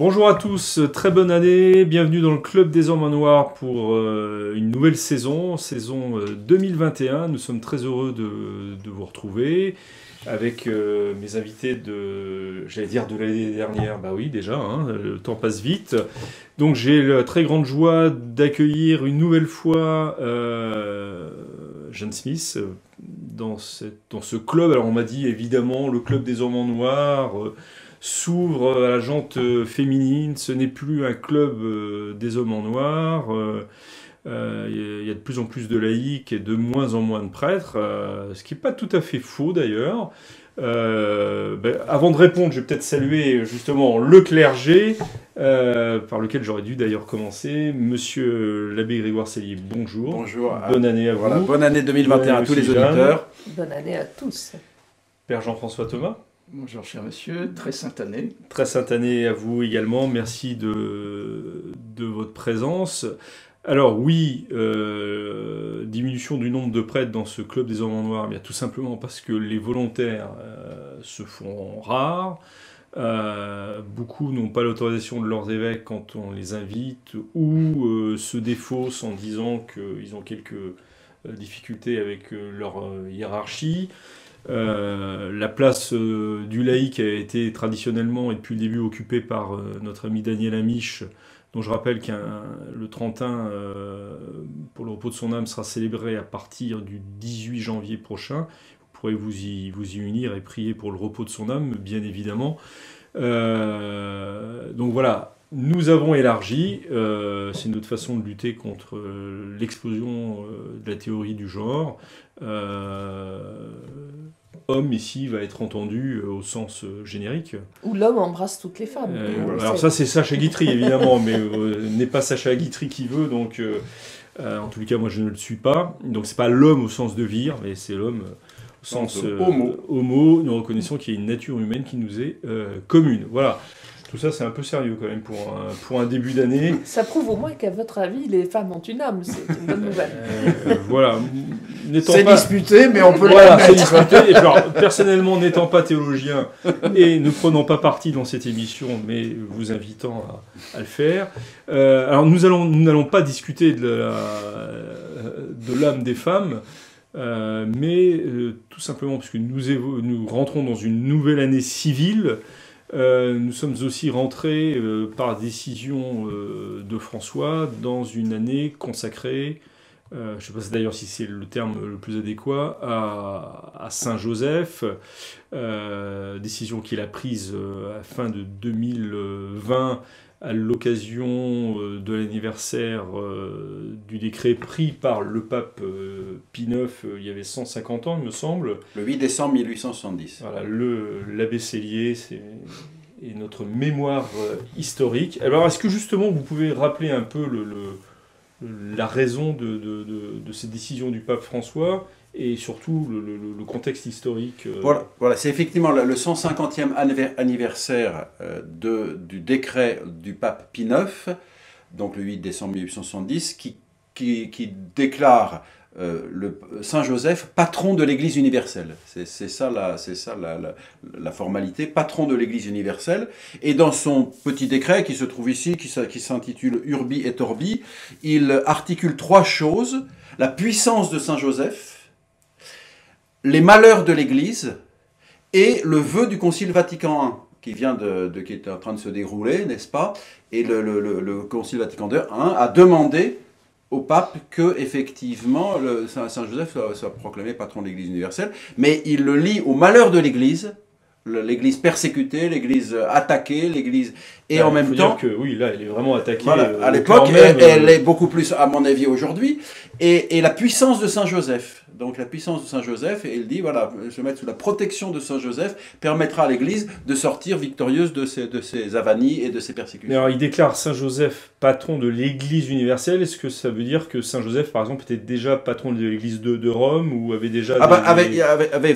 Bonjour à tous, très bonne année, bienvenue dans le Club des Hommes en Noir pour une nouvelle saison 2021. Nous sommes très heureux de vous retrouver avec mes invités j'allais dire de l'année dernière, bah oui déjà, hein, le temps passe vite. Donc j'ai la très grande joie d'accueillir une nouvelle fois Jeanne Smith dans ce club. Alors on m'a dit évidemment le Club des Hommes en Noir s'ouvre à la jante féminine, ce n'est plus un club des hommes en noir, il y a de plus en plus de laïcs et de moins en moins de prêtres, ce qui n'est pas tout à fait faux d'ailleurs. Avant de répondre, je vais peut-être saluer justement le clergé, par lequel j'aurais dû d'ailleurs commencer. Monsieur l'abbé Grégoire Sellier, bonjour. Bonjour. Bonne année à vous. Voilà, bonne année 2021 à tous les auditeurs. Bonne année à tous. Père Jean-François Thomas. Bonjour cher monsieur, très sainte année. Très sainte année à vous également, merci de votre présence. Alors oui, diminution du nombre de prêtres dans ce club des hommes en noir, bien tout simplement parce que les volontaires se font rares. Beaucoup n'ont pas l'autorisation de leurs évêques quand on les invite ou se défaussent en disant qu'ils ont quelques difficultés avec leur hiérarchie. La place du laïc a été traditionnellement et depuis le début occupée par notre ami Daniel Amiche, dont je rappelle que le Trentin, pour le repos de son âme, sera célébré à partir du 18 janvier prochain. Vous pourrez vous y unir et prier pour le repos de son âme, bien évidemment. Donc voilà, nous avons élargi, c'est notre façon de lutter contre l'explosion de la théorie du genre. Homme ici va être entendu au sens générique. Où l'homme embrasse toutes les femmes. Alors ça c'est Sacha Guitry évidemment, mais n'est pas Sacha Guitry qui veut, donc en tout cas moi je ne le suis pas. Donc c'est pas l'homme au sens de vire, mais c'est l'homme au sens homo. Nous reconnaissons qu'il y a une nature humaine qui nous est commune. Voilà. Tout ça, c'est un peu sérieux quand même pour un début d'année. Ça prouve au moins qu'à votre avis, les femmes ont une âme. C'est une bonne nouvelle. Voilà. C'est disputé, mais on peut voilà, c'est disputé. Et puis, alors, personnellement, n'étant pas théologien et ne prenant pas parti dans cette émission, mais vous invitant à le faire. Alors, nous n'allons pas discuter de l'âme des femmes. Mais tout simplement parce que nous rentrons dans une nouvelle année civile. Nous sommes aussi rentrés par décision de François dans une année consacrée, je ne sais pas d'ailleurs si c'est le terme le plus adéquat, à Saint-Joseph, décision qu'il a prise à la fin de 2020 à l'occasion de l'anniversaire du décret pris par le pape Pie IX il y avait 150 ans, il me semble. Le 8 décembre 1870. Voilà, l'abbé Sellier, et notre mémoire historique. Alors, est-ce que justement vous pouvez rappeler un peu la raison de cette décision du pape François et surtout le contexte historique Voilà, c'est effectivement le 150e anniversaire du décret du pape Pie IX, donc le 8 décembre 1870, qui déclare le Saint Joseph patron de l'Église universelle. C'est ça la formalité, patron de l'Église universelle. Et dans son petit décret qui se trouve ici, qui s'intitule Urbi et Orbi, il articule trois choses: la puissance de Saint Joseph, les malheurs de l'Église et le vœu du Concile Vatican I qui est en train de se dérouler, n'est-ce pas? Et le Concile Vatican I a demandé au pape que effectivement Saint Joseph soit proclamé patron de l'Église universelle, mais il le lie au malheur de l'Église. L'Église persécutée, l'Église attaquée, l'Église... Et en même temps... Dire que, oui, là, elle est vraiment attaquée. Voilà, à l'époque, elle est beaucoup plus, à mon avis, aujourd'hui. Et la puissance de Saint Joseph. Donc la puissance de Saint Joseph, et il dit, voilà, se mettre sous la protection de Saint Joseph permettra à l'Église de sortir victorieuse de ses avanies et de ses persécutions. Mais alors, il déclare Saint Joseph patron de l'Église universelle. Est-ce que ça veut dire que Saint Joseph, par exemple, était déjà patron de l'Église de Rome ou avait déjà...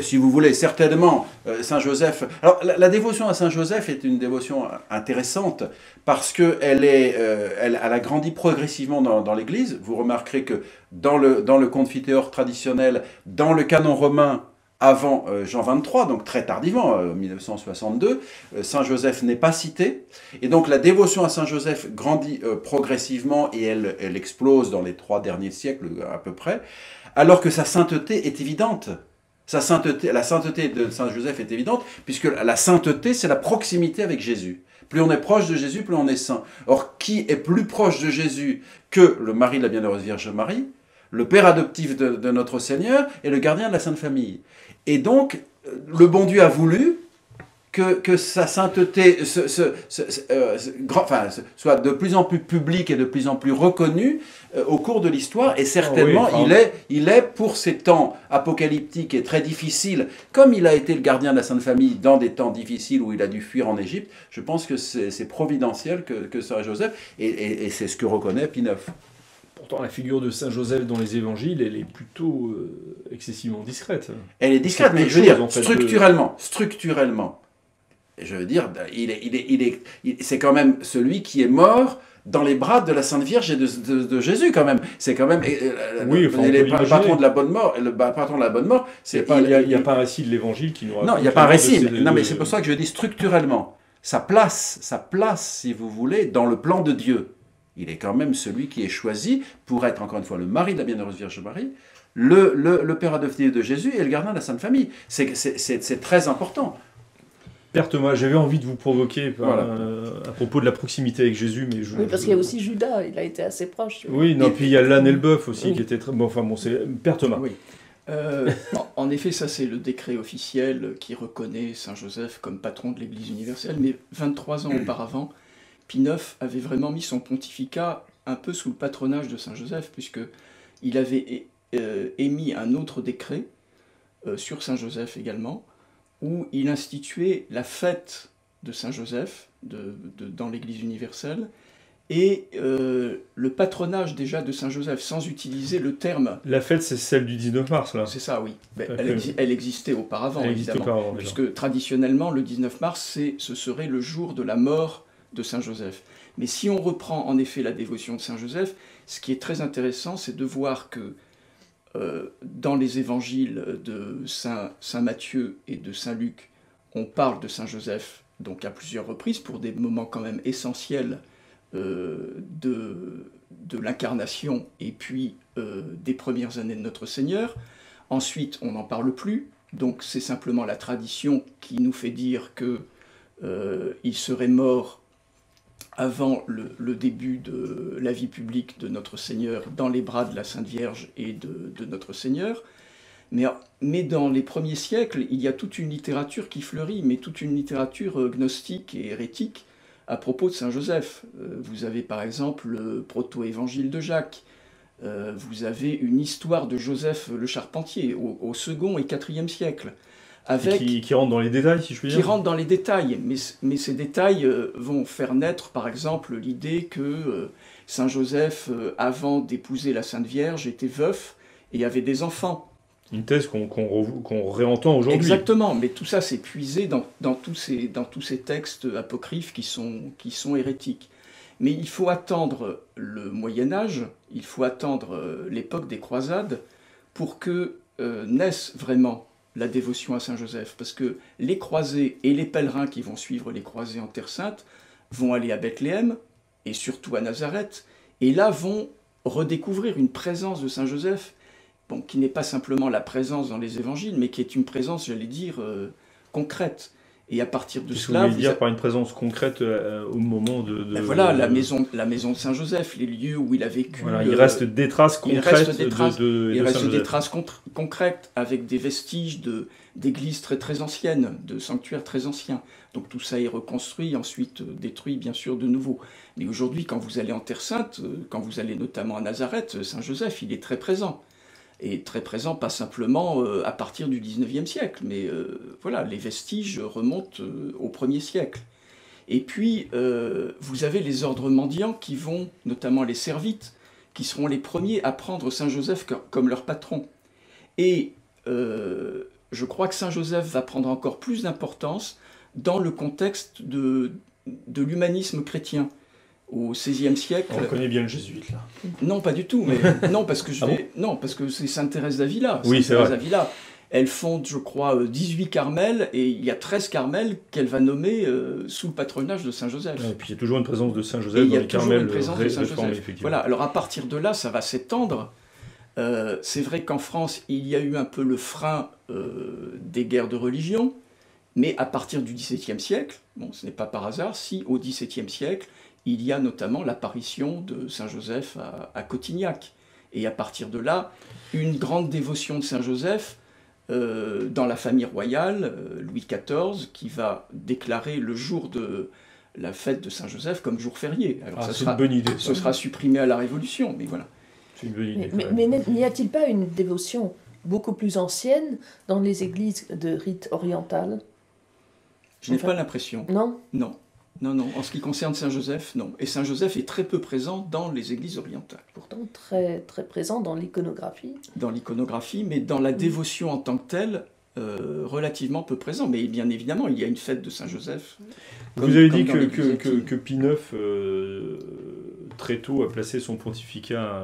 Si vous voulez, certainement, Saint Joseph... Alors, la dévotion à Saint Joseph est une dévotion intéressante parce qu'elle a grandi progressivement dans l'Église. Vous remarquerez que dans le confiteor traditionnel, dans le canon romain, avant Jean 23, donc très tardivement, 1962, Saint Joseph n'est pas cité. Et donc la dévotion à Saint Joseph grandit progressivement et elle explose dans les 3 derniers siècles à peu près, alors que sa sainteté est évidente. La sainteté de Saint Joseph est évidente, puisque la sainteté, c'est la proximité avec Jésus. Plus on est proche de Jésus, plus on est saint. Or, qui est plus proche de Jésus que le mari de la Bienheureuse Vierge Marie, le père adoptif de notre Seigneur et le gardien de la Sainte Famille? Et donc, le bon Dieu a voulu que sa sainteté soit de plus en plus publique et de plus en plus reconnue au cours de l'histoire. Et certainement, il est, pour ces temps apocalyptiques et très difficiles, comme il a été le gardien de la Sainte Famille dans des temps difficiles où il a dû fuir en Égypte, je pense que c'est providentiel que Saint Joseph, et c'est ce que reconnaient Pie IX. Pourtant, la figure de Saint Joseph dans les évangiles, elle est plutôt excessivement discrète. Elle est discrète, mais je veux dire, structurellement, je veux dire, c'est quand même celui qui est mort dans les bras de la Sainte Vierge et de Jésus, quand même. C'est quand même le patron de la bonne mort. Le patron de la bonne mort, il n'y a pas un récit de l'évangile qui nous raconte. Non, il n'y a pas un récit. Non, mais c'est pour ça que je dis structurellement. Sa place, si vous voulez, dans le plan de Dieu. Il est quand même celui qui est choisi pour être, encore une fois, le mari de la Bienheureuse Vierge Marie, le père adoptif de Jésus et le gardien de la Sainte Famille. C'est très important. Père Thomas, j'avais envie de vous provoquer à propos de la proximité avec Jésus, mais oui, parce qu'il y a aussi Judas, il a été assez proche. Oui, non, puis il y a l'âne et le bœuf aussi, qui était très... Bon, enfin bon, c'est... Père Thomas. Oui. En effet, ça c'est le décret officiel qui reconnaît Saint Joseph comme patron de l'Église universelle, mais 23 ans auparavant, Pie IX avait vraiment mis son pontificat un peu sous le patronage de Saint Joseph, puisqu'il avait émis un autre décret sur Saint Joseph également, où il instituait la fête de Saint Joseph dans l'Église universelle, et le patronage déjà de Saint Joseph, sans utiliser le terme... La fête, c'est celle du 19 mars, là. C'est ça, oui. Elle existait auparavant, évidemment. Puisque traditionnellement, le 19 mars, ce serait le jour de la mort de Saint Joseph. Mais si on reprend en effet la dévotion de Saint Joseph, ce qui est très intéressant, c'est de voir que dans les évangiles de Saint Matthieu et de Saint Luc, on parle de Saint Joseph donc à plusieurs reprises pour des moments quand même essentiels de l'incarnation et puis des premières années de notre Seigneur. Ensuite, on n'en parle plus, donc c'est simplement la tradition qui nous fait dire qu'il serait mort avant le début de la vie publique de notre Seigneur, dans les bras de la Sainte Vierge et de notre Seigneur. Mais dans les premiers siècles, il y a toute une littérature qui fleurit, mais toute une littérature gnostique et hérétique à propos de Saint Joseph. Vous avez par exemple le proto-évangile de Jacques, vous avez une histoire de Joseph le Charpentier au 2e et 4e siècle. Qui rentre dans les détails, si je puis dire. Qui rentre dans les détails, mais ces détails vont faire naître, par exemple, l'idée que Saint Joseph, avant d'épouser la Sainte Vierge, était veuf et avait des enfants. Une thèse qu'on réentend aujourd'hui. Exactement, mais tout ça c'est puisé dans tous ces textes apocryphes qui sont hérétiques. Mais il faut attendre le Moyen-Âge, il faut attendre l'époque des croisades pour que naisse vraiment la dévotion à Saint Joseph, parce que les croisés et les pèlerins qui vont suivre les croisés en Terre Sainte vont aller à Bethléem, et surtout à Nazareth, et là vont redécouvrir une présence de Saint Joseph, bon, qui n'est pas simplement la présence dans les évangiles, mais qui est une présence, j'allais dire, concrète. Et à partir de cela... Vous voulez dire par une présence concrète au moment de... Ben voilà, la maison de Saint Joseph, les lieux où il a vécu... Voilà, il reste des traces concrètes il reste des traces concrètes avec des vestiges d'églises très très anciennes, de sanctuaires très anciens. Donc tout ça est reconstruit, ensuite détruit bien sûr de nouveau. Mais aujourd'hui, quand vous allez en Terre Sainte, quand vous allez notamment à Nazareth, Saint Joseph, il est très présent. Et très présent, pas simplement à partir du 19e siècle, mais voilà, les vestiges remontent au 1er siècle. Et puis, vous avez les ordres mendiants qui vont, notamment les servites, qui seront les premiers à prendre Saint Joseph comme leur patron. Et je crois que Saint Joseph va prendre encore plus d'importance dans le contexte de l'humanisme chrétien. Au XVIe siècle... On connaît bien le jésuite, là. Non, pas du tout, mais non, parce que c'est Sainte Thérèse d'Avila. Oui, c'est vrai. D'Avila Elle fonde, je crois, 18 carmels, et il y a 13 carmels qu'elle va nommer sous le patronage de Saint-Joseph. Et puis il y a toujours une présence de Et Saint-Joseph il y dans a les toujours Carmels une présence de Saint-Joseph. réformés, effectivement. Voilà, alors à partir de là, ça va s'étendre. C'est vrai qu'en France, il y a eu un peu le frein des guerres de religion, mais à partir du XVIIe siècle, bon, ce n'est pas par hasard, si au XVIIe siècle, il y a notamment l'apparition de Saint-Joseph à Cotignac. Et à partir de là, une grande dévotion de Saint-Joseph dans la famille royale, Louis XIV, qui va déclarer le jour de la fête de Saint-Joseph comme jour férié. Alors C'est une bonne idée. ce sera supprimé à la Révolution, mais voilà. C'est une bonne idée. Mais n'y a-t-il pas une dévotion beaucoup plus ancienne dans les églises de rite oriental? Je n'ai Enfin, pas l'impression. Non? Non. Non, non. En ce qui concerne Saint-Joseph, non. Et Saint-Joseph est très peu présent dans les églises orientales. Pourtant très, très présent dans l'iconographie. Dans l'iconographie, mais dans la dévotion en tant que telle, relativement peu présent. Mais bien évidemment, il y a une fête de Saint-Joseph. Vous avez dit dans l'Église latine. que Pie IX, très tôt, a placé son pontificat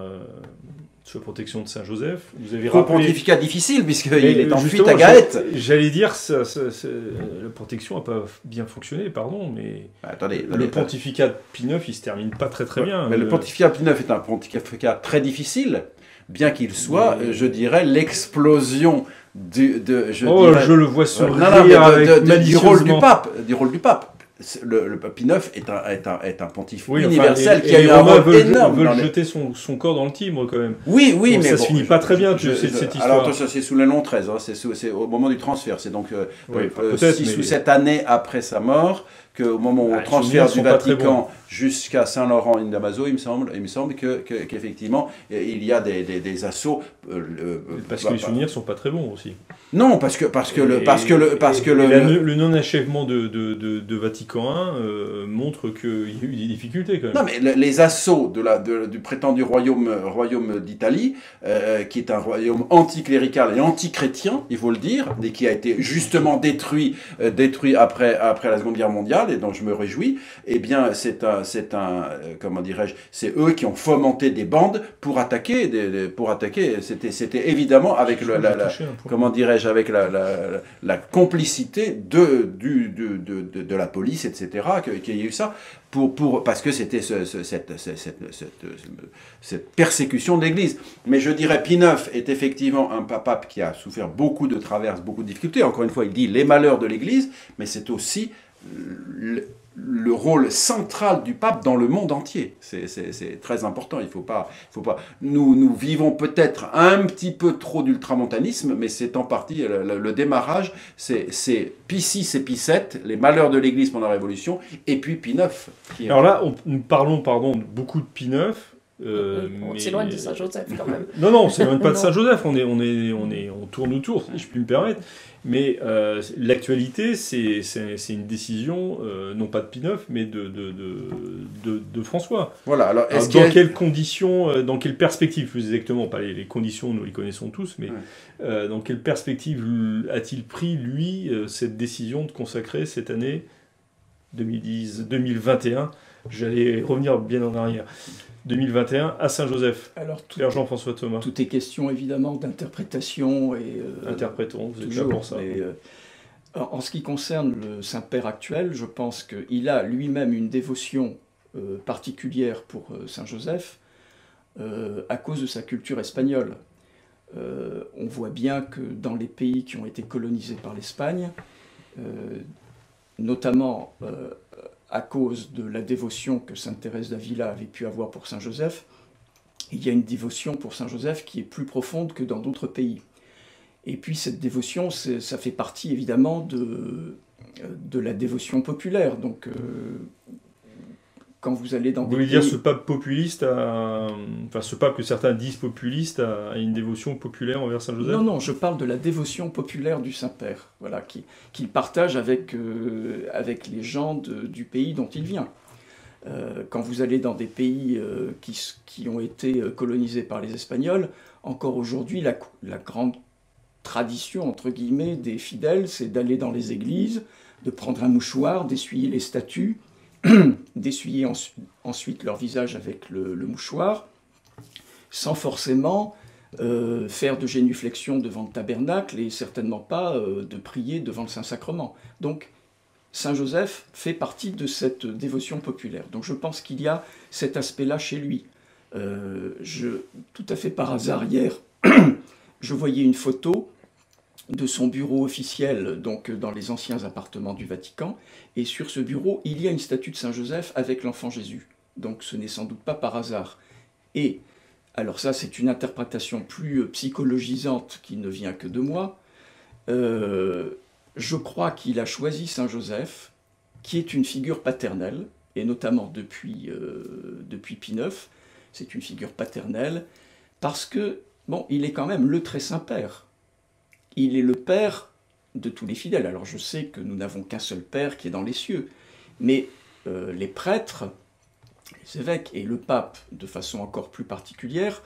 sous la protection de Saint-Joseph. Vous avez rappelé... Pontificat difficile, puisqu'il Mais, est en fuite justement, à Gaète. J'allais dire, la protection n'a pas bien fonctionné, pardon, mais Attendez, le pontificat de Pie IX, il se termine pas très très bien. Mais le pontificat Pie IX est un pontificat très difficile, bien qu'il soit, je dirais, l'explosion je le vois se du rôle du pape. Le Pie IX est un pontife universel qui a eu un rôle énorme. Veulent jeter son corps dans le Tibre quand même. Oui, donc, mais ça se finit pas très bien cette histoire. Alors attention, c'est sous le long 13, hein, c'est au moment du transfert, c'est donc 6 ou 7 années après sa mort, qu'au moment où on transfère du Vatican jusqu'à Saint-Laurent in Damaso, il me semble qu'effectivement il y a des assauts. Parce que les souvenirs sont pas très bons aussi. Non, parce que le non-achèvement de Vatican I montre qu'il y a eu des difficultés quand même. Non, mais les assauts du prétendu royaume d'Italie, qui est un royaume anticlérical et antichrétien, il faut le dire, et qui a été justement détruit après la Seconde Guerre mondiale, et dont je me réjouis, eh bien, comment dirais-je, c'est eux qui ont fomenté des bandes pour attaquer. C'était évidemment avec avec la complicité de la police, etc., qu'il y a eu ça, parce que c'était cette persécution de l'Église. Mais je dirais, Pie IX est effectivement un pape qui a souffert beaucoup de traverses, beaucoup de difficultés. Encore une fois, il dit les malheurs de l'Église, mais c'est aussi le rôle central du pape dans le monde entier. C'est très important. Il faut pas. Nous vivons peut-être un petit peu trop d'ultramontanisme, mais c'est en partie le démarrage. C'est Pie VI et Pie VII, les malheurs de l'Église pendant la Révolution, et puis Pie IX. Alors là, nous parlons beaucoup de Pie IX. On s'éloigne de Saint-Joseph quand même. Non, on s'éloigne pas de Saint-Joseph, on tourne autour, si je puis me permettre. Mais l'actualité, c'est une décision, non pas de Pie IX, mais de François. Voilà, alors, dans quelles conditions, dans quelles perspectives, plus exactement, pas les conditions, nous les connaissons tous, mais dans quelles perspectives a-t-il pris, lui, cette décision de consacrer cette année 2021, j'allais revenir bien en arrière, 2021 à Saint-Joseph. Alors, Jean-François Thomas. Tout est question évidemment d'interprétation et interprétons, vous êtes toujours, là pour ça. Mais, en ce qui concerne le Saint-Père actuel, je pense qu'il a lui-même une dévotion particulière pour Saint-Joseph à cause de sa culture espagnole. On voit bien que dans les pays qui ont été colonisés par l'Espagne, notamment à cause de la dévotion que Sainte Thérèse d'Avila avait pu avoir pour Saint-Joseph, il y a une dévotion pour Saint-Joseph qui est plus profonde que dans d'autres pays. Et puis cette dévotion, ça fait partie évidemment de la dévotion populaire. Donc quand vous allez dans des pays... Vous voulez dire ce pape populiste, ce pape que certains disent populiste, a une dévotion populaire envers Saint-Joseph? Non, je parle de la dévotion populaire du Saint-Père, voilà, qu'il partage avec les gens du pays dont il vient. Quand vous allez dans des pays qui ont été colonisés par les Espagnols, encore aujourd'hui, la grande tradition, entre guillemets, des fidèles, c'est d'aller dans les églises, de prendre un mouchoir, d'essuyer les statues, d'essuyer ensuite leur visage avec le mouchoir, sans forcément faire de génuflexion devant le tabernacle et certainement pas de prier devant le Saint-Sacrement. Donc, Saint Joseph fait partie de cette dévotion populaire. Donc je pense qu'il y a cet aspect-là chez lui. Tout à fait par hasard, hier, je voyais une photo de son bureau officiel, donc dans les anciens appartements du Vatican, et sur ce bureau, il y a une statue de Saint Joseph avec l'enfant Jésus. Donc ce n'est sans doute pas par hasard. Et, alors ça c'est une interprétation plus psychologisante qui ne vient que de moi, je crois qu'il a choisi Saint Joseph, qui est une figure paternelle, et notamment depuis Pie IX, c'est une figure paternelle, parce que, bon, il est quand même le très Saint-Père. Il est le Père de tous les fidèles. Alors je sais que nous n'avons qu'un seul Père qui est dans les cieux, mais les prêtres, les évêques et le pape, de façon encore plus particulière,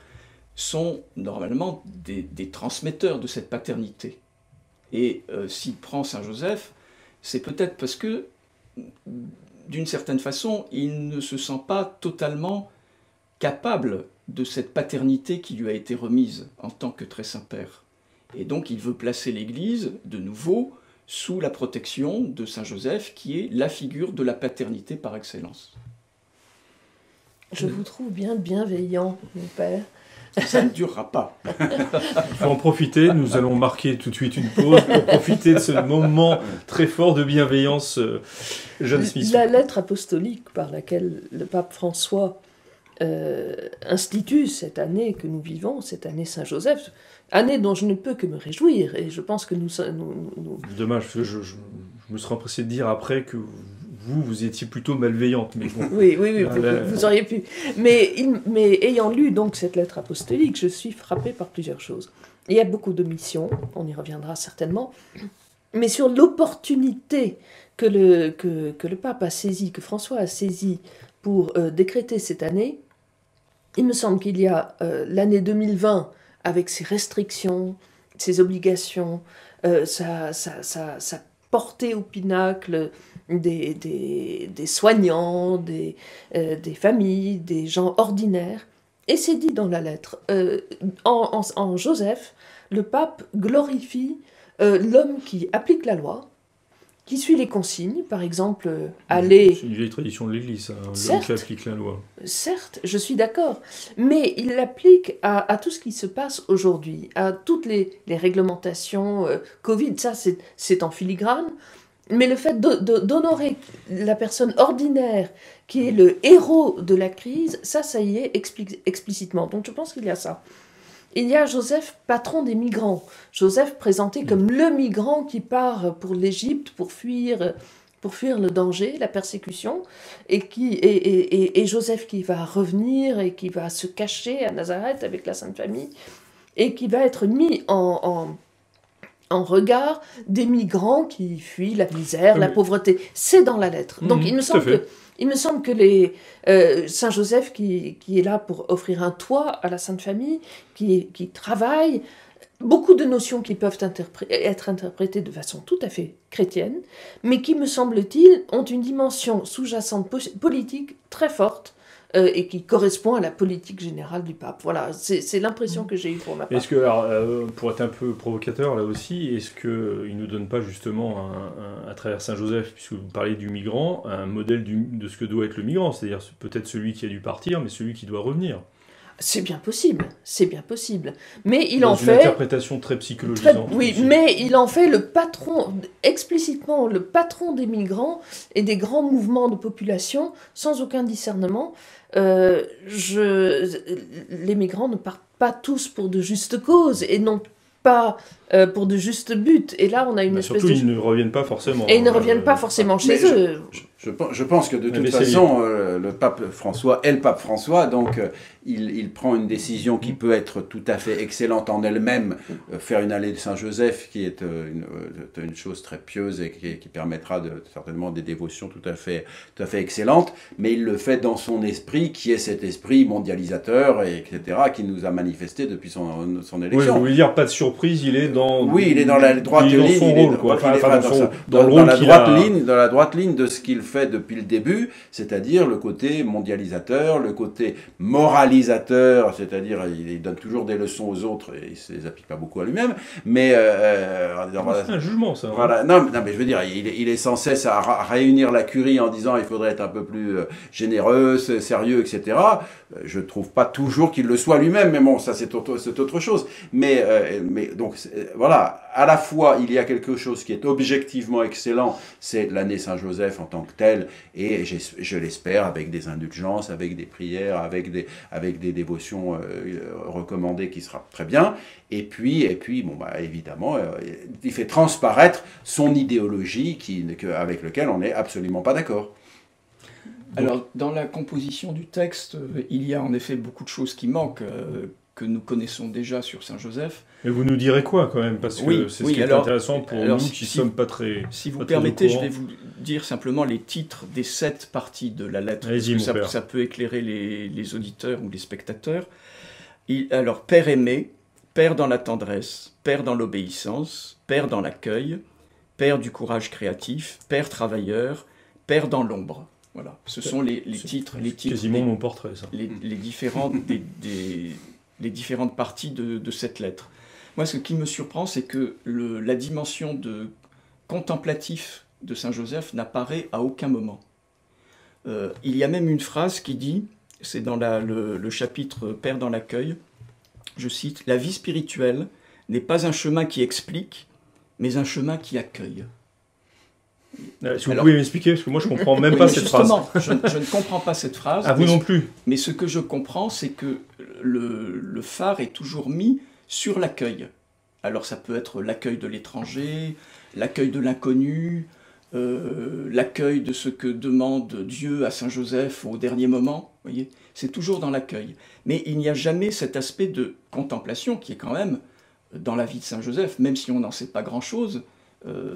sont normalement des transmetteurs de cette paternité. Et s'il prend Saint Joseph, c'est peut-être parce que, d'une certaine façon, il ne se sent pas totalement capable de cette paternité qui lui a été remise en tant que très Saint-Père. Et donc il veut placer l'Église, de nouveau, sous la protection de Saint Joseph, qui est la figure de la paternité par excellence. Je vous trouve bien bienveillant, mon père. Ça ne durera pas. Il faut en profiter, nous allons marquer tout de suite une pause pour profiter de ce moment très fort de bienveillance, John Smith. La lettre apostolique par laquelle le pape François institue cette année que nous vivons, cette année Saint-Joseph, année dont je ne peux que me réjouir, et je pense que nous... Dommage, parce que je me serais empressé de dire après que vous étiez plutôt malveillante, mais bon. Oui, vous auriez pu. Mais ayant lu donc cette lettre apostolique, je suis frappée par plusieurs choses. Il y a beaucoup de missions, on y reviendra certainement, mais sur l'opportunité que le pape a saisie, que François a saisie pour décréter cette année, il me semble qu'il y a l'année 2020, avec ses restrictions, ses obligations, sa portée au pinacle des soignants, des familles, des gens ordinaires. Et c'est dit dans la lettre. En Joseph, le pape glorifie l'homme qui applique la loi, qui suit les consignes, par exemple, aller... C'est une vieille tradition de l'Église, l'homme qui applique la loi. Certes, je suis d'accord, mais il l'applique à tout ce qui se passe aujourd'hui, à toutes les réglementations Covid, ça c'est en filigrane, mais le fait d'honorer la personne ordinaire, qui est le héros de la crise, ça y est explicitement. Donc je pense qu'il y a ça. Il y a Joseph, patron des migrants. Joseph présenté comme le migrant qui part pour l'Égypte pour fuir le danger, la persécution, et Joseph qui va revenir et qui va se cacher à Nazareth avec la Sainte Famille, et qui va être mis en regard des migrants qui fuient la misère, la pauvreté. C'est dans la lettre. Donc il me semble que Saint Joseph qui est là pour offrir un toit à la Sainte Famille, qui travaille, beaucoup de notions qui peuvent être interprétées de façon tout à fait chrétienne, mais qui, me semble-t-il, ont une dimension sous-jacente politique très forte, et qui correspond à la politique générale du pape. Voilà, c'est l'impression que j'ai eue pour ma part. Est-ce que, alors, pour être un peu provocateur là aussi, est-ce qu'il ne nous donne pas justement, à travers Saint Joseph, puisque vous parlez du migrant, un modèle de ce que doit être le migrant, c'est-à-dire peut-être celui qui a dû partir, mais celui qui doit revenir? C'est bien possible. Mais il dans en fait... une interprétation très psychologisante. Oui, aussi. Mais il en fait le patron, explicitement le patron des migrants et des grands mouvements de population, sans aucun discernement. Les migrants ne partent pas tous pour de justes causes, et non pas pour de justes buts. Et là, on a une espèce surtout, ils ne reviennent pas forcément. Et ils ne reviennent pas forcément chez eux. Je pense que de toute façon, le pape François est le pape François, donc il prend une décision qui peut être tout à fait excellente en elle-même, faire une allée de Saint-Joseph, qui est une chose très pieuse et qui permettra certainement des dévotions tout à fait excellentes, mais il le fait dans son esprit, qui est cet esprit mondialisateur, etc., qui nous a manifesté depuis son élection. Oui, vous voulez dire, pas de surprise, il est dans... Oui, il est dans la droite ligne. Son rôle, quoi. Dans la droite ligne de ce qu'il fait depuis le début, c'est-à-dire le côté mondialisateur, le côté moralisateur, c'est-à-dire il donne toujours des leçons aux autres et il ne les applique pas beaucoup à lui-même, mais... c'est un jugement, ça. Voilà. Non, mais je veux dire, il est sans cesse à réunir la curie en disant il faudrait être un peu plus généreux, sérieux, etc. Je ne trouve pas toujours qu'il le soit lui-même, mais bon, ça c'est autre chose. Mais donc voilà, à la fois il y a quelque chose qui est objectivement excellent, c'est l'année Saint-Joseph en tant que telle, et je l'espère avec des indulgences, avec des prières, avec des dévotions recommandées qui sera très bien. Et puis bon, évidemment, il fait transparaître son idéologie avec laquelle on n'est absolument pas d'accord. Alors, dans la composition du texte, il y a en effet beaucoup de choses qui manquent, que nous connaissons déjà sur Saint-Joseph. Mais vous nous direz quoi, quand même, parce que c'est ce qui est intéressant pour nous qui ne sommes pas très... Si vous permettez, je vais vous dire simplement les titres des 7 parties de la lettre, parce que ça peut éclairer les auditeurs ou les spectateurs. Alors, Père aimé, Père dans la tendresse, Père dans l'obéissance, Père dans l'accueil, Père du courage créatif, Père travailleur, Père dans l'ombre. Voilà, ce sont les titres, quasiment mon portrait, ça. Les différentes parties de cette lettre. Moi, ce qui me surprend, c'est que la dimension de contemplatif de Saint-Joseph n'apparaît à aucun moment. Il y a même une phrase qui dit, c'est dans le chapitre Père dans l'accueil, je cite, « La vie spirituelle n'est pas un chemin qui explique, mais un chemin qui accueille. » Si vous pouvez m'expliquer, parce que moi je ne comprends même pas cette phrase. Je ne comprends pas cette phrase. Ah, vous non plus. Mais ce que je comprends, c'est que le phare est toujours mis sur l'accueil. Alors ça peut être l'accueil de l'étranger, l'accueil de l'inconnu, l'accueil de ce que demande Dieu à Saint-Joseph au dernier moment. Vous voyez, c'est toujours dans l'accueil. Mais il n'y a jamais cet aspect de contemplation qui est quand même dans la vie de Saint-Joseph, même si on n'en sait pas grand-chose.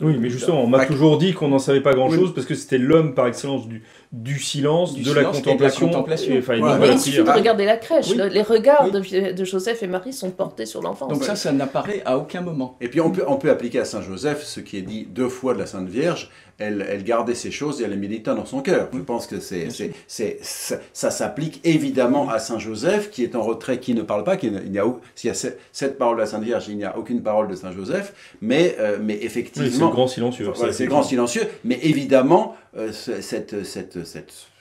Oui, mais justement, on m'a toujours dit qu'on n'en savait pas grand-chose parce que c'était l'homme par excellence du silence, de la contemplation. Il suffit de regarder la crèche. Oui. Les regards de Joseph et Marie sont portés sur l'enfant. Donc ça n'apparaît à aucun moment. Et puis on peut appliquer à Saint Joseph ce qui est dit 2 fois de la Sainte Vierge. Elle gardait ces choses et elle les médita dans son cœur. Je pense que ça s'applique évidemment à Saint Joseph, qui est en retrait, qui ne parle pas. S'il y a 7 paroles de la Sainte Vierge, il n'y a aucune parole de Saint Joseph. Mais effectivement... Oui, c'est le grand silencieux. C'est le grand silencieux. Mais évidemment, cette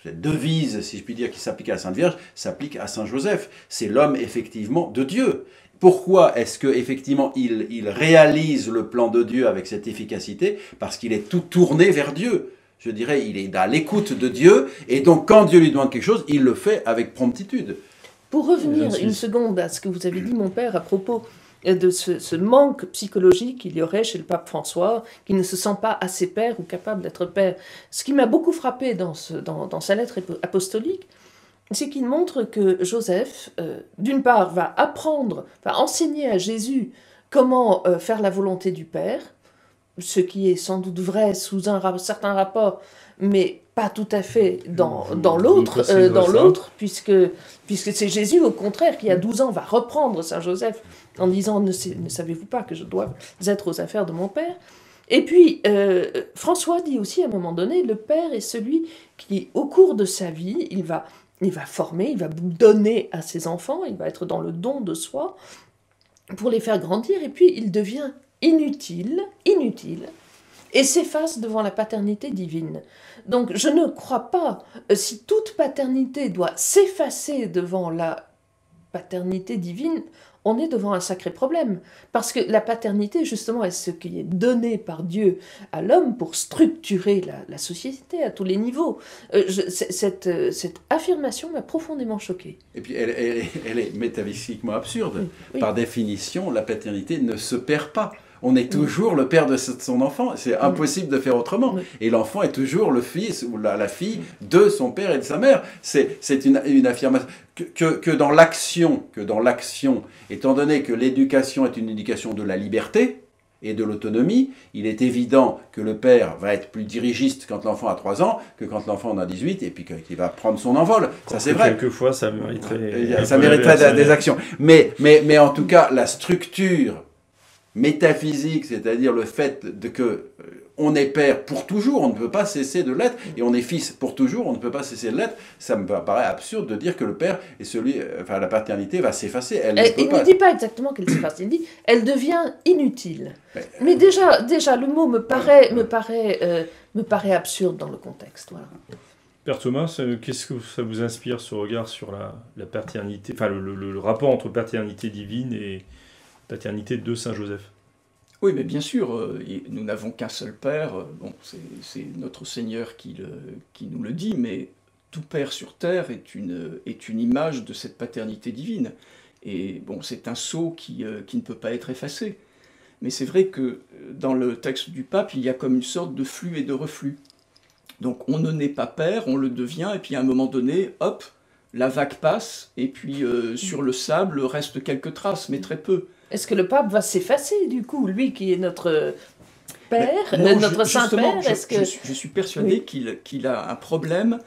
devise, si je puis dire, qui s'applique à la Sainte Vierge, s'applique à Saint Joseph. C'est l'homme, effectivement, de Dieu. Pourquoi est-ce qu'effectivement il réalise le plan de Dieu avec cette efficacité? Parce qu'il est tout tourné vers Dieu. Je dirais, il est à l'écoute de Dieu, et donc quand Dieu lui demande quelque chose, il le fait avec promptitude. Pour revenir une seconde à ce que vous avez dit, mon père, à propos de ce manque psychologique qu'il y aurait chez le pape François, qui ne se sent pas assez père ou capable d'être père. Ce qui m'a beaucoup frappé dans sa lettre apostolique, c'est qu'il montre que Joseph, d'une part, va enseigner à Jésus comment faire la volonté du Père, ce qui est sans doute vrai sous un certain rapport, mais pas tout à fait dans l'autre, puisque c'est Jésus, au contraire, qui à 12 ans va reprendre Saint Joseph en disant « Ne savez-vous pas que je dois être aux affaires de mon Père ?» Et puis, François dit aussi à un moment donné, le Père est celui qui, au cours de sa vie, il va former, il va donner à ses enfants, il va être dans le don de soi pour les faire grandir, et puis il devient inutile, et s'efface devant la paternité divine. Donc je ne crois pas, si toute paternité doit s'effacer devant la paternité divine, on est devant un sacré problème. Parce que la paternité, justement, est ce qui est donné par Dieu à l'homme pour structurer la société à tous les niveaux. Cette affirmation m'a profondément choquée. Et puis, elle est métaphysiquement absurde. Oui. Par définition, la paternité ne se perd pas. On est toujours le père de son enfant. C'est impossible de faire autrement. Oui. Et l'enfant est toujours le fils ou la fille de son père et de sa mère. C'est une affirmation. Que dans l'action, étant donné que l'éducation est une éducation de la liberté et de l'autonomie, il est évident que le père va être plus dirigiste quand l'enfant a 3 ans que quand l'enfant en a 18 et puis qu'il va prendre son envol. Ça, c'est vrai. Quelquefois, ça mériterait... des actions. Mais en tout cas, la structure métaphysique, c'est-à-dire le fait que on est père pour toujours, on ne peut pas cesser de l'être, et on est fils pour toujours, on ne peut pas cesser de l'être, ça me paraît absurde de dire que le père est la paternité va s'effacer. Il ne dit pas exactement qu'elle s'efface, il dit elle devient inutile. Mais déjà le mot me paraît absurde dans le contexte. Voilà. Père Thomas, qu'est-ce que ça vous inspire, ce regard sur la paternité, enfin le rapport entre paternité divine et paternité de Saint Joseph? Oui, mais bien sûr, nous n'avons qu'un seul Père. Bon, c'est notre Seigneur qui nous le dit, mais tout Père sur terre est une image de cette paternité divine. Et bon, c'est un sceau qui ne peut pas être effacé. Mais c'est vrai que dans le texte du pape, il y a comme une sorte de flux et de reflux. Donc on ne naît pas père, on le devient, et puis à un moment donné, hop, la vague passe, et puis sur le sable reste quelques traces, mais très peu. Est-ce que le pape va s'effacer, du coup, lui qui est notre père, notre Saint-Père? Je suis persuadé qu'il a un problème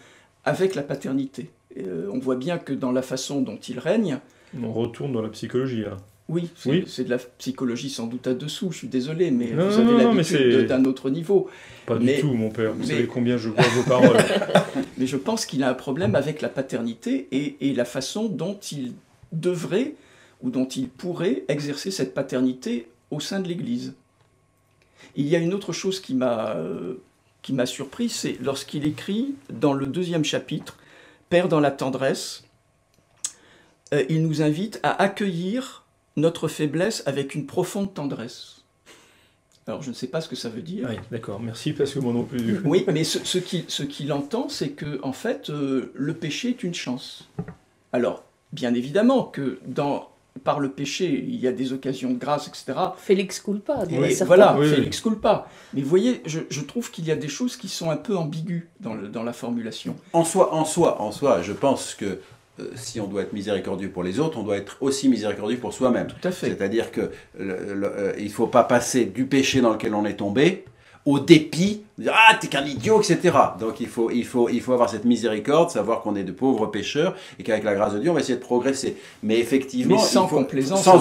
avec la paternité. On voit bien que dans la façon dont il règne... On retourne dans la psychologie, là. Oui, c'est de la psychologie sans doute à dessous, je suis désolé, mais vous avez l'habitude d'un autre niveau. Pas du tout, mon père, vous savez combien je crois vos paroles. Mais je pense qu'il a un problème avec la paternité et la façon dont il devrait, ou dont il pourrait exercer cette paternité au sein de l'Église. Il y a une autre chose qui m'a surpris, c'est lorsqu'il écrit dans le 2e chapitre, « Père dans la tendresse », il nous invite à accueillir notre faiblesse avec une profonde tendresse. Alors, je ne sais pas ce que ça veut dire. Oui, d'accord, merci, parce que moi non plus. Oui, mais ce qu'il entend, c'est que, en fait, le péché est une chance. Alors, bien évidemment que par le péché, il y a des occasions de grâce, etc. Félix culpa, voilà, Félix culpa. Mais vous voyez, je trouve qu'il y a des choses qui sont un peu ambiguës dans la formulation. En soi, je pense que si on doit être miséricordieux pour les autres, on doit être aussi miséricordieux pour soi-même. Tout à fait. C'est-à-dire qu'il ne faut pas passer du péché dans lequel on est tombé au dépit, dire « Ah, t'es qu'un idiot », etc. Donc il faut avoir cette miséricorde, savoir qu'on est de pauvres pécheurs et qu'avec la grâce de Dieu, on va essayer de progresser. Mais effectivement, sans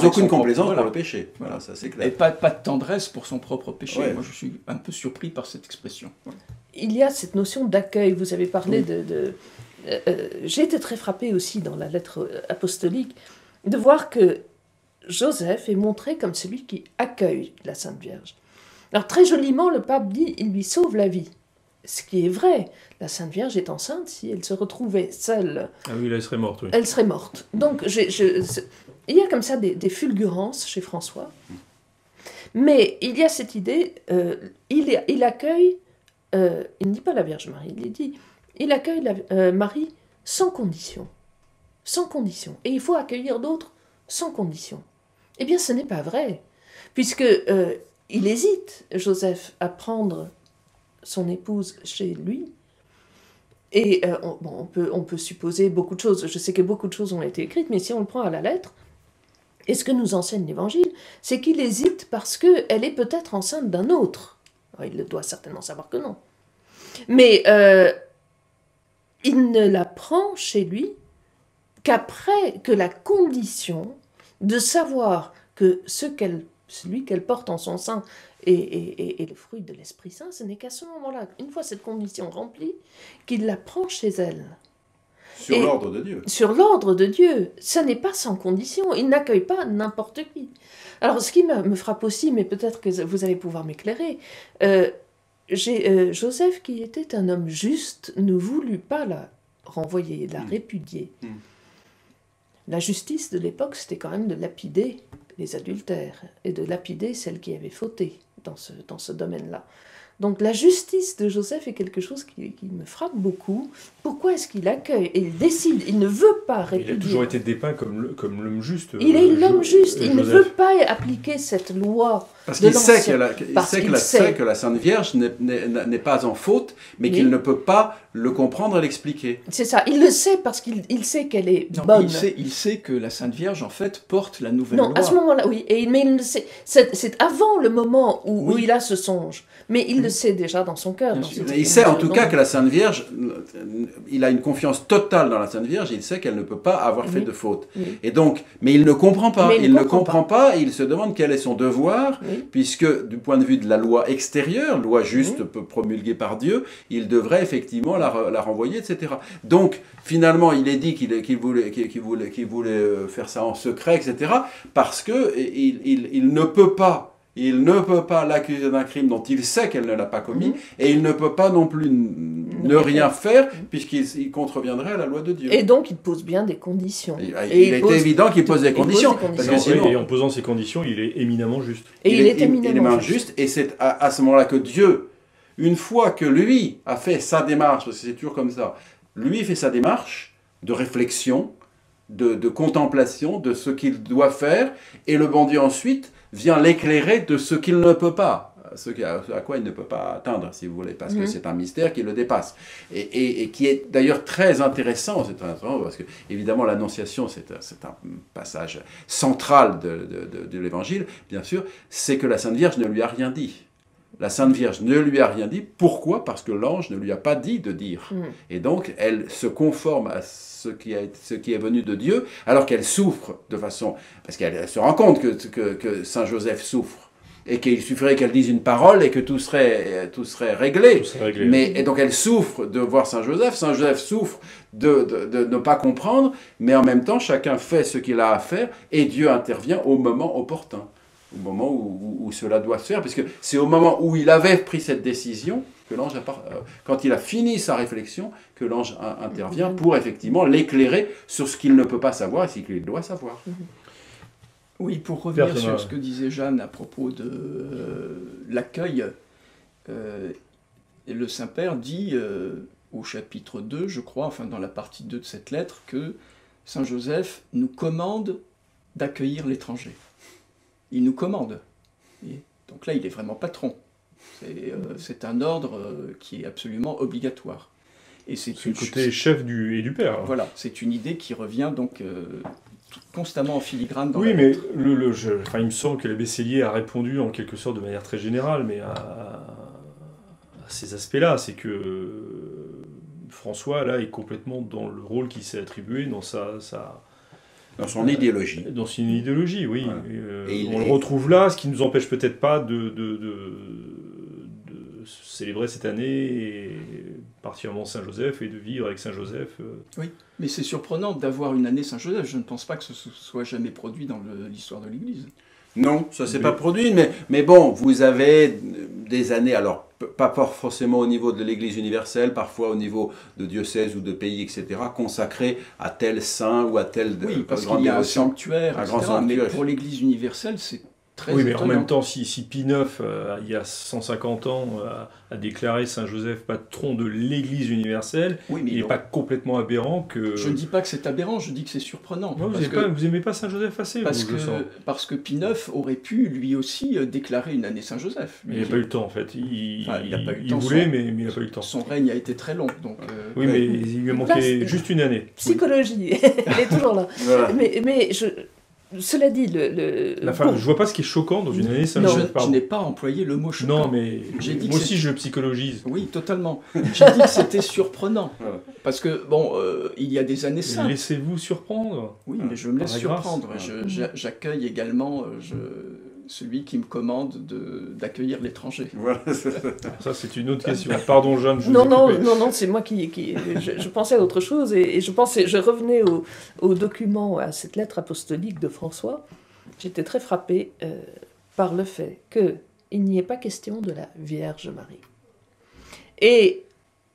aucune complaisance pour le péché. Voilà, ça c'est clair. Et pas de tendresse pour son propre péché. Ouais. Moi, je suis un peu surpris par cette expression. Il y a cette notion d'accueil. Vous avez parlé j'ai été très frappée aussi dans la lettre apostolique de voir que Joseph est montré comme celui qui accueille la Sainte Vierge. Alors très joliment, le pape dit, il lui sauve la vie. Ce qui est vrai, la Sainte Vierge est enceinte, si elle se retrouvait seule... Ah oui, là, elle serait morte, oui. Elle serait morte. Donc il y a comme ça des fulgurances chez François. Mais il y a cette idée, il accueille, il ne dit pas la Vierge Marie, il dit... Il accueille Marie sans condition. Sans condition. Et il faut accueillir d'autres sans condition. Eh bien, ce n'est pas vrai. Puisque il hésite, Joseph, à prendre son épouse chez lui. Et on peut supposer beaucoup de choses. Je sais que beaucoup de choses ont été écrites, mais si on le prend à la lettre, et ce que nous enseigne l'Évangile, c'est qu'il hésite parce qu'elle est peut-être enceinte d'un autre. Alors, il doit certainement savoir que non. Mais... il ne la prend chez lui qu'après que la condition de savoir que celui qu'elle porte en son sein est le fruit de l'Esprit Saint, ce n'est qu'à ce moment-là, une fois cette condition remplie, qu'il la prend chez elle. Sur l'ordre de Dieu. Sur l'ordre de Dieu. Ça n'est pas sans condition. Il n'accueille pas n'importe qui. Alors, ce qui me frappe aussi, mais peut-être que vous allez pouvoir m'éclairer, Joseph, qui était un homme juste, ne voulut pas la renvoyer, la répudier. La justice de l'époque, c'était quand même de lapider les adultères et de lapider celles qui avaient fauté dans ce domaine-là. Donc la justice de Joseph est quelque chose qui me frappe beaucoup. Pourquoi est-ce qu'il accueille et il décide, il ne veut pas répudier. Il a toujours été dépeint comme l'homme juste. Il est l'homme juste, il ne veut pas appliquer cette loi. Parce qu'il sait que la Sainte Vierge n'est pas en faute, mais qu'il ne peut pas le comprendre et l'expliquer. C'est ça, il le sait parce qu'il sait qu'elle est bonne. Il sait que la Sainte Vierge, en fait, porte la nouvelle loi. Non, à ce moment-là, oui, mais il le sait. C'est avant le moment où il a ce songe. Mais il le sait déjà dans son cœur. Il sait en tout cas que la Sainte Vierge, il a une confiance totale dans la Sainte Vierge, il sait qu'elle ne peut pas avoir fait de faute. Et donc, mais il ne comprend pas, il ne comprend pas, il se demande quel est son devoir, puisque du point de vue de la loi extérieure, loi juste promulguée par Dieu, il devrait effectivement la renvoyer, etc. Donc, finalement, il est dit qu'il voulait faire ça en secret, etc., parce qu'il ne peut pas. Il ne peut pas l'accuser d'un crime dont il sait qu'elle ne l'a pas commis, et il ne peut pas non plus ne rien faire, puisqu'il contreviendrait à la loi de Dieu. Et donc, il pose bien des conditions. Il est évident qu'il pose des conditions. Parce que sinon, et en posant ces conditions, il est éminemment juste. Et il est éminemment juste. Et c'est à ce moment-là que Dieu, une fois que lui a fait sa démarche, parce que c'est toujours comme ça, lui fait sa démarche de réflexion, de contemplation, de ce qu'il doit faire, et le bon Dieu ensuite vient l'éclairer de ce qu'il ne peut pas, à quoi il ne peut pas atteindre, si vous voulez, parce que c'est un mystère qui le dépasse. Et qui est d'ailleurs très intéressant, parce que, évidemment, l'Annonciation, c'est un passage central de l'Évangile, bien sûr, c'est que la Sainte Vierge ne lui a rien dit. La Sainte Vierge ne lui a rien dit. Pourquoi ? Parce que l'ange ne lui a pas dit de dire. Et donc, elle se conforme à ce qui est venu de Dieu, alors qu'elle souffre de façon... Parce qu'elle se rend compte que Saint Joseph souffre, et qu'il suffirait qu'elle dise une parole et que tout serait réglé. Et donc elle souffre de voir Saint Joseph souffre de ne pas comprendre, mais en même temps, chacun fait ce qu'il a à faire, et Dieu intervient au moment opportun, au moment où cela doit se faire, puisque c'est au moment où il avait pris cette décision que l'ange, quand il a fini sa réflexion, que l'ange intervient pour effectivement l'éclairer sur ce qu'il ne peut pas savoir et ce qu'il doit savoir. Oui, pour revenir sur ce que disait Jeanne à propos de l'accueil, le Saint-Père dit au chapitre 2, je crois, enfin dans la partie 2 de cette lettre, que Saint Joseph nous commande d'accueillir l'étranger. Il nous commande. Et donc là, il est vraiment patron. C'est un ordre qui est absolument obligatoire. Et c'est le côté chef et du père. Voilà, c'est une idée qui revient donc constamment en filigrane dans oui, la mais lettre. Il me semble que l'abbé Sellier a répondu en quelque sorte de manière très générale, mais à ces aspects-là, c'est que François là est complètement dans le rôle qu'il s'est attribué dans dans son idéologie. Dans son idéologie, oui. Voilà. On le retrouve retrouve là, ce qui ne nous empêche peut-être pas de célébrer cette année, et particulièrement Saint-Joseph, et de vivre avec Saint-Joseph. Oui, mais c'est surprenant d'avoir une année Saint-Joseph. Je ne pense pas que ce soit jamais produit dans l'histoire de l'Église. Non, ça ne s'est pas produit, mais bon, vous avez des années, alors pas forcément au niveau de l'Église universelle, parfois au niveau de diocèses ou de pays, etc., consacrés à tel saint ou à tel oui, parce qu'il y a un sanctuaire, etc., mais pour l'Église universelle, c'est très oui, mais étonnant. en même temps, si Pie IX, il y a 150 ans, a déclaré Saint-Joseph patron de l'Église universelle, oui, il n'est pas complètement aberrant que... Je ne dis pas que c'est aberrant, je dis que c'est surprenant. Ouais, vous n'aimez pas Saint-Joseph assez, parce que Pie IX aurait pu, lui aussi, déclarer une année Saint-Joseph. Il n'a pas eu le temps, en fait. Il voulait, mais il n'a pas eu le temps. Son règne a été très long. Donc, oui, mais il lui a manqué juste une année. Psychologie, elle est toujours là. Voilà. Mais cela dit, je vois pas ce qui est choquant dans une année Saint-Joseph. Je n'ai pas employé le mot choquant. Non, mais moi aussi je le psychologise. Oui, totalement. J'ai dit que c'était surprenent. Parce que, bon, il y a des années saintes. Laissez-vous surprendre. Oui, mais je me laisse surprendre. J'accueille également celui qui me commande d'accueillir l'étranger. Voilà. Ça, c'est une autre question. Pardon, Jeanne. Non, c'est moi qui je pensais à autre chose, et je revenais au document, à cette lettre apostolique de François. J'étais très frappée par le fait qu'il n'y ait pas question de la Vierge Marie. Et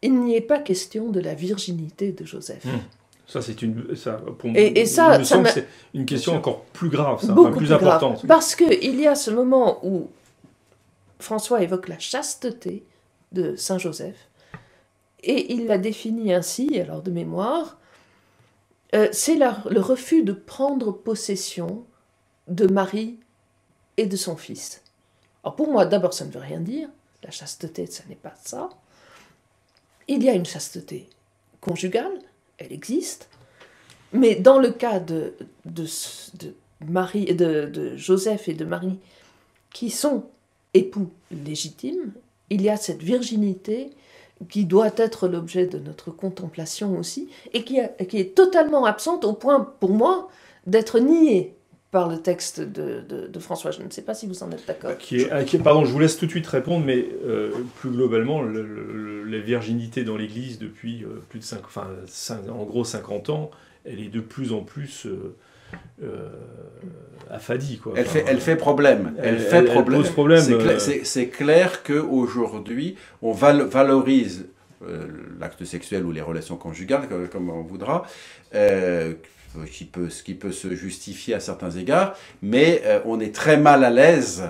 il n'y ait pas question de la virginité de Joseph. Ça, c'est c'est une question encore plus grave, plus importante. Grave, parce qu'il y a ce moment où François évoque la chasteté de Saint Joseph, et il la définit ainsi, alors de mémoire, c'est le refus de prendre possession de Marie et de son fils. Alors pour moi, d'abord, ça ne veut rien dire. La chasteté, ça n'est pas ça. Il y a une chasteté conjugale, elle existe, mais dans le cas de Joseph et de Marie, qui sont époux légitimes, il y a cette virginité qui doit être l'objet de notre contemplation aussi, et qui est totalement absente au point, pour moi, d'être niée par le texte de François. Je ne sais pas si vous en êtes d'accord. Pardon, je vous laisse tout de suite répondre, mais plus globalement, la virginité dans l'Église depuis plus de en gros 50 ans, elle est de plus en plus affadie, quoi. Elle fait problème. Elle pose problème. C'est clair qu'aujourd'hui, on valorise l'acte sexuel ou les relations conjugales, comme on voudra, qui peut se justifier à certains égards, mais on est très mal à l'aise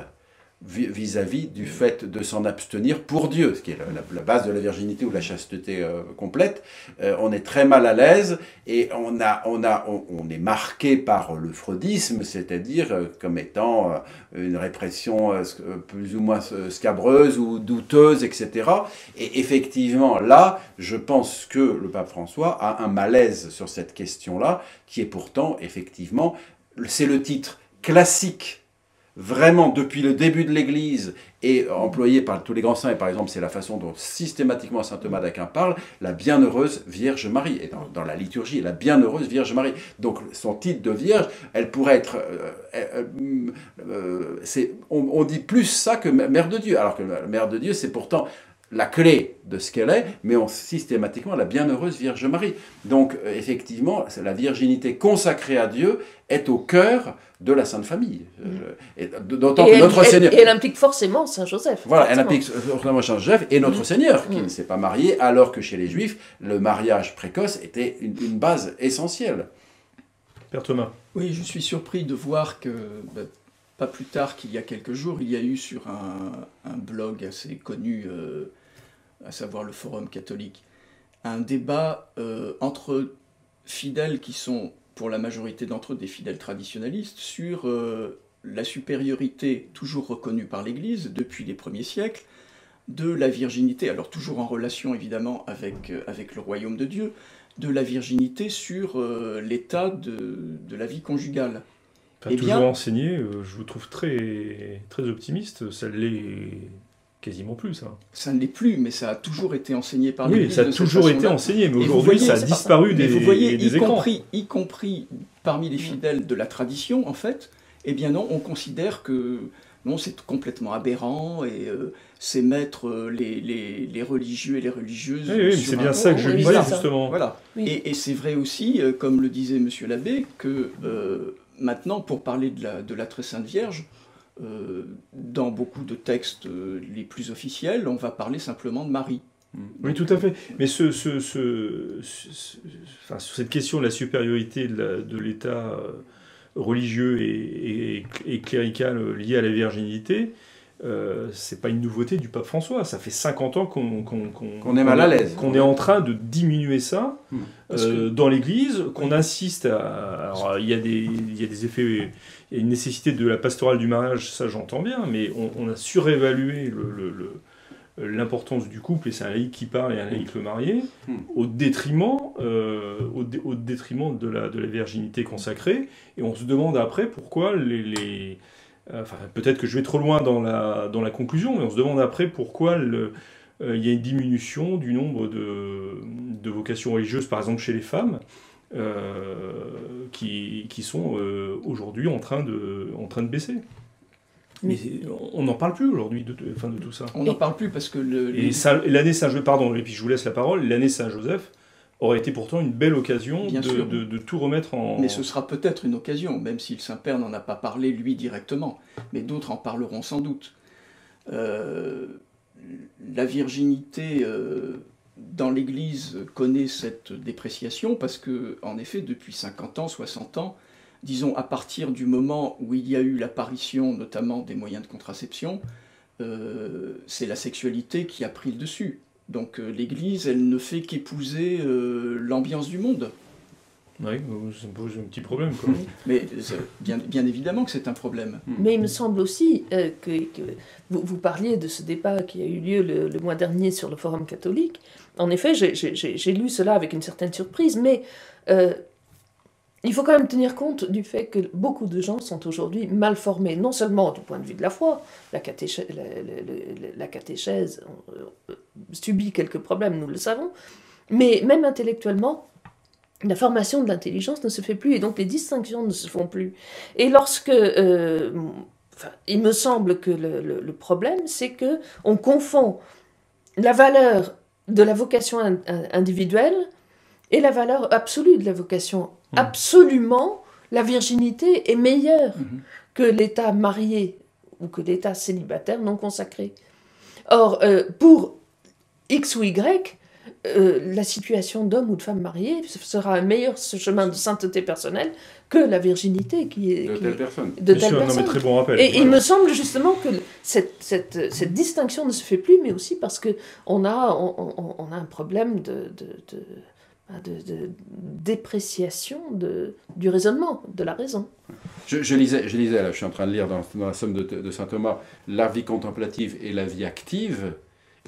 vis-à-vis du fait de s'en abstenir pour Dieu, ce qui est la base de la virginité ou de la chasteté complète. On est très mal à l'aise et on est marqué par le freudisme, c'est-à-dire comme étant une répression plus ou moins scabreuse ou douteuse, etc. Et effectivement, là, je pense que le pape François a un malaise sur cette question-là, qui est pourtant, effectivement, c'est le titre classique vraiment depuis le début de l'Église et employé par tous les grands saints, et par exemple c'est la façon dont systématiquement saint Thomas d'Aquin parle, la bienheureuse Vierge Marie, et dans la liturgie, la bienheureuse Vierge Marie. Donc son titre de Vierge, elle pourrait être... on dit plus ça que Mère de Dieu, alors que Mère de Dieu c'est pourtant la clé de ce qu'elle est, mais systématiquement la bienheureuse Vierge Marie. Donc effectivement, la virginité consacrée à Dieu est au cœur de la Sainte Famille. D'autant que notre Seigneur... Et elle implique forcément Saint Joseph. Voilà, elle implique forcément Saint Joseph et notre Seigneur, qui ne s'est pas marié, alors que chez les Juifs, le mariage précoce était une base essentielle. Père Thomas. Oui, je suis surpris de voir que... pas plus tard qu'il y a quelques jours, il y a eu sur un blog assez connu, à savoir le Forum catholique, un débat entre fidèles qui sont, pour la majorité d'entre eux, des fidèles traditionnalistes, sur la supériorité toujours reconnue par l'Église depuis les premiers siècles de la virginité, alors toujours en relation évidemment avec le royaume de Dieu, de la virginité sur l'état de la vie conjugale. Toujours enseigné, je vous trouve très, très optimiste, ça l'est quasiment plus, ça. Ça ne l'est plus, mais ça a toujours été enseigné par l'Église. Oui, ça a toujours été enseigné, mais aujourd'hui ça a disparu des écrans. Y compris parmi les fidèles de la tradition, en fait, eh bien non, on considère que non, c'est complètement aberrant et c'est mettre les religieux et les religieuses. Oui, c'est bien ça que je disais, justement. Voilà. Oui. Et c'est vrai aussi, comme le disait Monsieur l'abbé, que maintenant, pour parler de la Très Sainte Vierge, dans beaucoup de textes les plus officiels, on va parler simplement de Marie. Oui, tout à fait. Mais sur cette question de la supériorité de l'État religieux et clérical lié à la virginité, c'est pas une nouveauté du pape François. Ça fait 50 ans qu'on est mal à l'aise. Qu'on est en train de diminuer ça dans l'Église, qu'on insiste à... Alors, il y a des effets... Il y a une nécessité de la pastorale du mariage, ça j'entends bien, mais on a surévalué l'importance du couple, et c'est un laïc qui parle et un laïc le marié, au détriment de la virginité consacrée, et on se demande après pourquoi enfin, peut-être que je vais trop loin dans la conclusion, mais on se demande après pourquoi il y a une diminution du nombre de vocations religieuses, par exemple chez les femmes, qui sont aujourd'hui en train de baisser. Mais on n'en parle plus aujourd'hui de tout ça. On n'en parle plus parce que l'année Saint-Joseph, pardon, et puis je vous laisse la parole, l'année Saint-Joseph aurait été pourtant une belle occasion de tout remettre en... Mais ce sera peut-être une occasion, même si le Saint-Père n'en a pas parlé lui directement, mais d'autres en parleront sans doute. La virginité dans l'Église connaît cette dépréciation parce que, en effet, depuis 50 ans, 60 ans, disons à partir du moment où il y a eu l'apparition notamment des moyens de contraception, c'est la sexualité qui a pris le dessus. Donc l'Église, elle ne fait qu'épouser l'ambiance du monde. Oui, ça me pose un petit problème, quoi. Mais bien évidemment que c'est un problème. Mais il me semble aussi que vous parliez de ce débat qui a eu lieu le mois dernier sur le Forum catholique. En effet, j'ai lu cela avec une certaine surprise, mais il faut quand même tenir compte du fait que beaucoup de gens sont aujourd'hui mal formés, non seulement du point de vue de la foi, la catéchèse subit quelques problèmes, nous le savons, mais même intellectuellement, la formation de l'intelligence ne se fait plus, et donc les distinctions ne se font plus. Et lorsque... il me semble que le problème, c'est qu'on confond la valeur de la vocation individuelle et la valeur absolue de la vocation. Absolument, la virginité est meilleure que l'état marié ou que l'état célibataire non consacré. Or, pour X ou Y, la situation d'homme ou de femme mariée sera un meilleur chemin de sainteté personnelle que la virginité de telle personne. De telle personne. Non, mais très bon rappel. Et il me semble justement que cette distinction ne se fait plus, mais aussi parce qu'on a, on a un problème de dépréciation du raisonnement, de la raison. Je lisais, là, je suis en train de lire dans la Somme de saint Thomas, la vie contemplative et la vie active.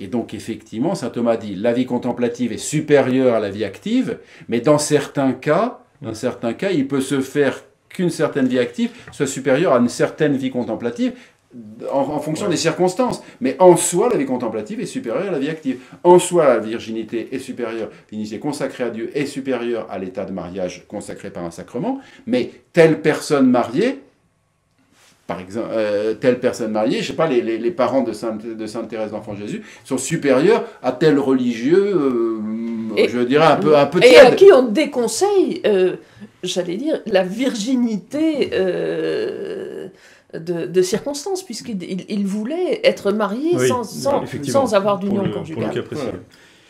Et donc, effectivement, saint Thomas dit la vie contemplative est supérieure à la vie active, mais dans certains cas, il peut se faire qu'une certaine vie active soit supérieure à une certaine vie contemplative en fonction des circonstances. Mais en soi, la vie contemplative est supérieure à la vie active. En soi, la virginité est supérieure, l'initié consacrée à Dieu est supérieure à l'état de mariage consacré par un sacrement, mais telle personne mariée, par exemple, telle personne mariée, je ne sais pas, les parents de Sainte Thérèse d'Enfant Jésus sont supérieurs à tel religieux, je dirais un peu tiède. Et à qui on déconseille, j'allais dire, la virginité de circonstances, puisqu'il voulait être marié sans avoir d'union conjugale.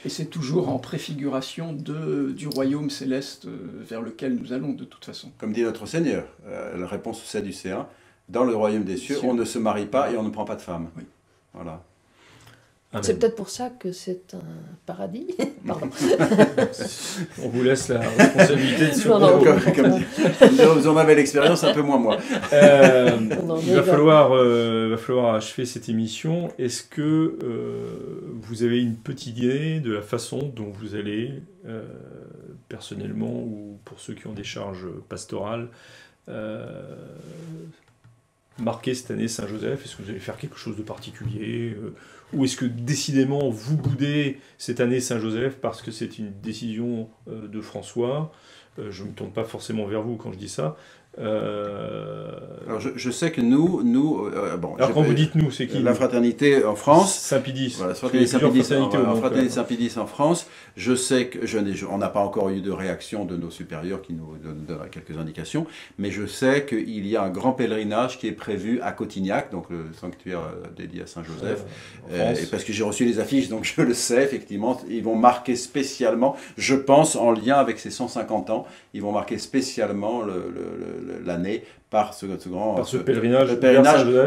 Et c'est toujours en préfiguration du royaume céleste vers lequel nous allons, de toute façon. Comme dit notre Seigneur, la réponse aux Sadducéens, dans le royaume des cieux, on ne se marie pas et on ne prend pas de femme. Oui. Voilà. C'est peut-être pour ça que c'est un paradis. Pardon. On vous laisse la responsabilité de ce propos. Vous en avez l'expérience, un peu moins moi. Il va falloir achever cette émission. Est-ce que vous avez une petite idée de la façon dont vous allez, personnellement ou pour ceux qui ont des charges pastorales, marquer cette année Saint-Joseph? Est-ce que vous allez faire quelque chose de particulier ou est-ce que décidément vous boudez cette année Saint-Joseph parce que c'est une décision de François? Je ne me tourne pas forcément vers vous quand je dis ça. Alors je sais que nous bon. Alors quand vous dites nous, c'est qui? La fraternité en France. Saint-Pédis. Voilà, fraternité Saint-Pédis en France. Je sais que on n'a pas encore eu de réaction de nos supérieurs qui nous donnent quelques indications, mais je sais qu'il y a un grand pèlerinage qui est prévu à Cotignac, donc le sanctuaire dédié à Saint-Joseph. Et parce que j'ai reçu les affiches, donc je le sais, effectivement, ils vont marquer spécialement, je pense, en lien avec ces 150 ans, ils vont marquer spécialement l'année par ce pèlerinage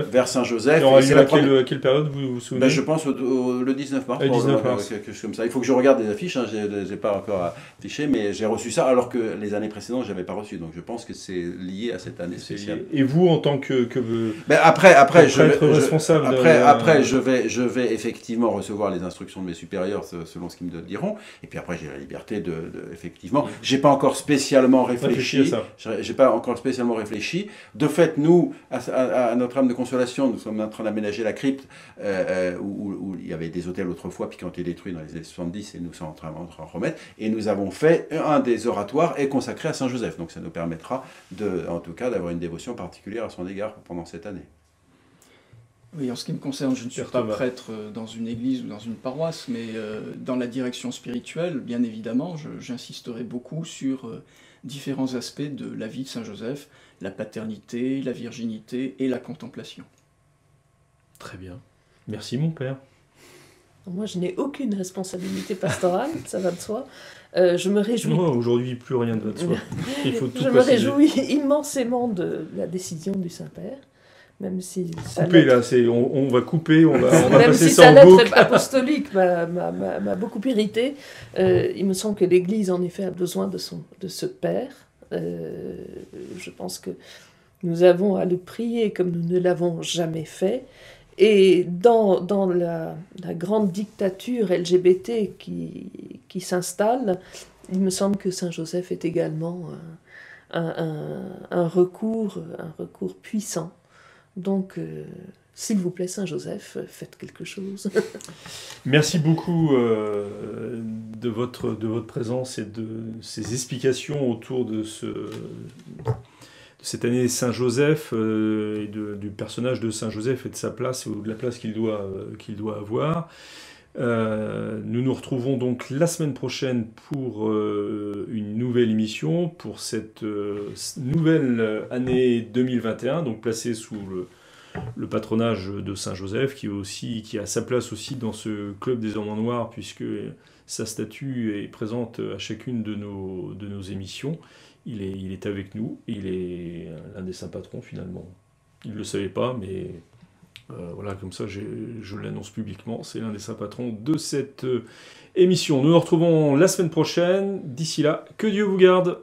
vers Saint-Joseph. Il aura lieu à quelle période, vous vous souvenez? Je pense le 19 mars. Le 19 mars. Quelque chose comme ça. Il faut que je regarde les affiches, je ne les ai pas encore affichées, mais j'ai reçu ça alors que les années précédentes, je n'avais pas reçu. Donc je pense que c'est lié à cette année spéciale. Et vous, en tant que après, je vais effectivement recevoir les instructions de mes supérieurs selon ce qu'ils me diront. Et puis après, j'ai la liberté effectivement. Je n'ai pas encore spécialement réfléchi. J'ai pas encore spécialement réfléchi. De fait, nous, à notre âme de consolation, nous sommes en train d'aménager la crypte où il y avait des hôtels autrefois, puis qui ont été détruits dans les années 70, et nous sommes en train de remettre. Et nous avons fait un des oratoires est consacré à Saint-Joseph. Donc ça nous permettra, en tout cas, d'avoir une dévotion particulière à son égard pendant cette année. Oui, en ce qui me concerne, je ne suis pas prêtre dans une église ou dans une paroisse, mais dans la direction spirituelle, bien évidemment, j'insisterai beaucoup sur différents aspects de la vie de Saint-Joseph, la paternité, la virginité et la contemplation. Très bien. Merci mon père. Moi, je n'ai aucune responsabilité pastorale, ça va de soi. Je me réjouis. Non, aujourd'hui, plus rien ne va de soi. Il faut tout je me réjouis immensément de la décision du Saint-Père. Même si couper, là, on va couper, on va même passer si ça en boucle. Lettre apostolique m'a beaucoup irrité. Il me semble que l'Église, en effet, a besoin de ce Père. Je pense que nous avons à le prier comme nous ne l'avons jamais fait. Et dans la grande dictature LGBT qui s'installe, il me semble que Saint Joseph est également un recours puissant. Donc, s'il vous plaît, Saint-Joseph, faites quelque chose. Merci beaucoup de votre présence et de ces explications autour de cette année Saint-Joseph et du personnage de Saint-Joseph et de sa place ou de la place qu'il doit avoir. Nous nous retrouvons donc la semaine prochaine pour une nouvelle émission pour cette nouvelle année 2021, donc placée sous le patronage de Saint-Joseph, qui a sa place aussi dans ce club des Hommes en Noir, puisque sa statue est présente à chacune de nos émissions. Il est avec nous, il est l'un des saints patrons finalement. Il ne le savait pas, mais voilà, comme ça je l'annonce publiquement, c'est l'un des saints patrons de cette émission. Nous nous retrouvons la semaine prochaine. D'ici là, que Dieu vous garde.